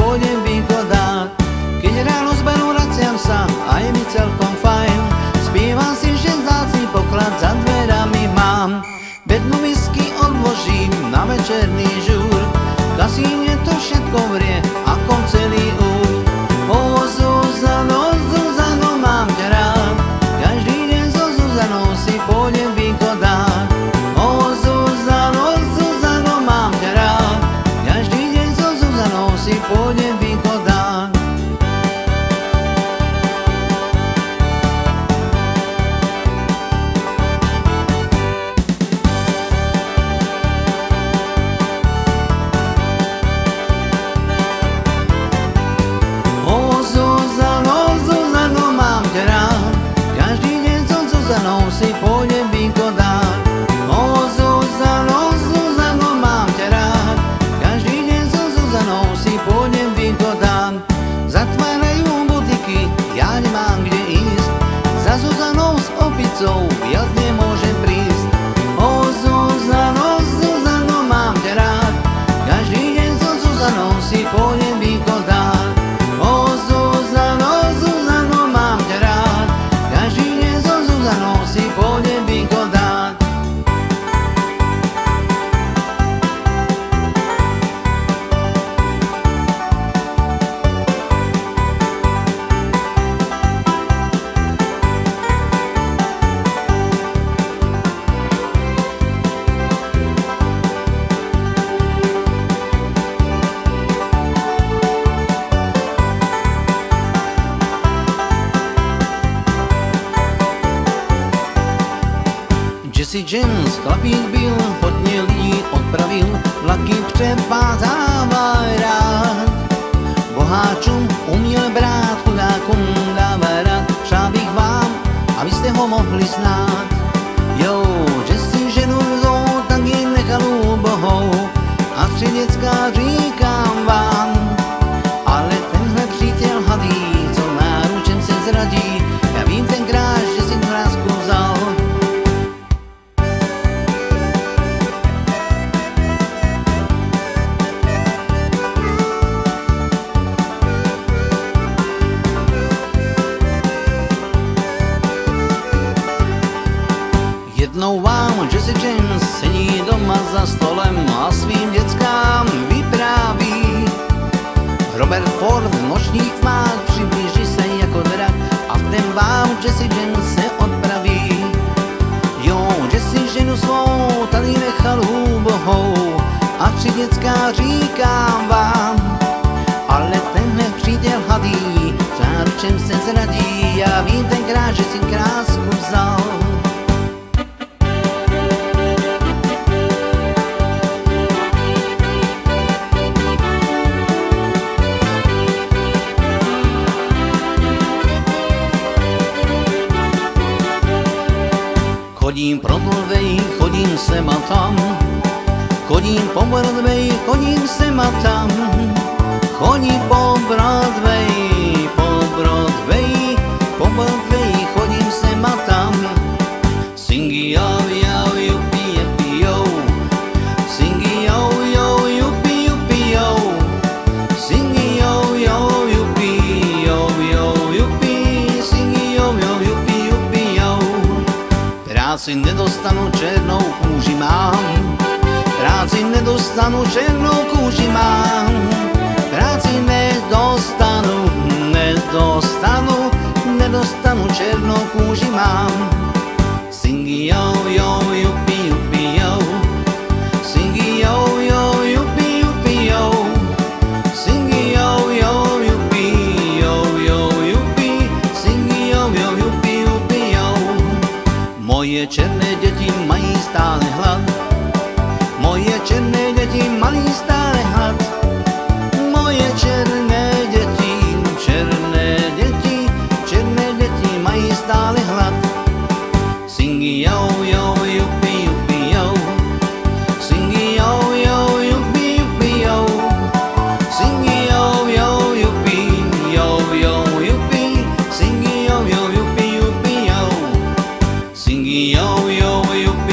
pôjdem vygodať. Keď ráno zberu vraciam sa a je mi celkom fajn, spievam si, že vzácny poklad za dverami mám. Bednu whisky odložím na večerný žúr, v kasíne to všetko vrie ako celý úr. O Zuzano, Zuzano, mám ťa rád, každý deň so Zuzanou si pôjdem vygodať. O Zuzano, Zuzano, mám ťa rád, každý deň so Zuzanou si pôjdem vygodať. Si pôjdem vygodať. O Zuzano, Zuzano, mám ťa rád, každý deň so Zuzanou si pôjdem vygodať. Zatvárajú butiky, ja nemám kde ísť, za Zuzanou s opicou viac nemôžem prísť. O Zuzano, Zuzano, mám ťa rád, každý deň so Zuzanou si pôjdem vygodať. O Zuzano, Zuzano, mám ťa rád, každý deň so Zuzanou si pôjdem vygodať. Jesse James, chlapík byl, hodně lidí odpravil, vlaky přepátávaj rád. Boháčům uměl brát, chudákům dává rád, přál bych vám, abyste ho mohli znát. Jo, že si ženu vzou, tak ji nechal ubohou, a tři děcka říkám vám, ale tenhle přítel hadý, co náručem se zradí, já vím tenkrát, že si vrásku vzal. Jednou vám Jesse James sedí doma za stolem a svým děckám vypráví. Robert Ford v nočních tmách přiblíží se jako drak a v ten vám Jesse James se odpraví. Jo, Jesse ženu svou tady nechal úbohou a tři děcka říkám vám, ale tenhle přítel hadý, záručem se zradí, já vím tenkrát, že si krásku vzal. Chodím pro Broadway, chodím sem a tam, chodím po Broadway, chodím sem a tam, chodím po Broadway, chodím sem a tam. Singy yo yo yupi yupi yo, singy yo yo yupi yupi yo, singy yo yo yupi yo yo yupi, singy yo yo yupi yupi yo. Práci nedostanu, černou kůži mám, práci nedostanu, černou kůži mám, práci nedostanu, černou kůži mám. Singy yo yo yupi yupi yo, singy yo yo yupi yupi yo, singy yo yo yupi yo yo yupi, singy yo yo yupi yupi yo. Moje černé děti mají stále hlad, moje černé děti mají stále hlad, moje černé děti mají stále hlad. Singy yo yo yupi yupi yo, singy yo yo yupi yupi yo, singy yo yo yupi yo yo yupi, singy yo yo yupi yupi yo, singy yo yo yupi.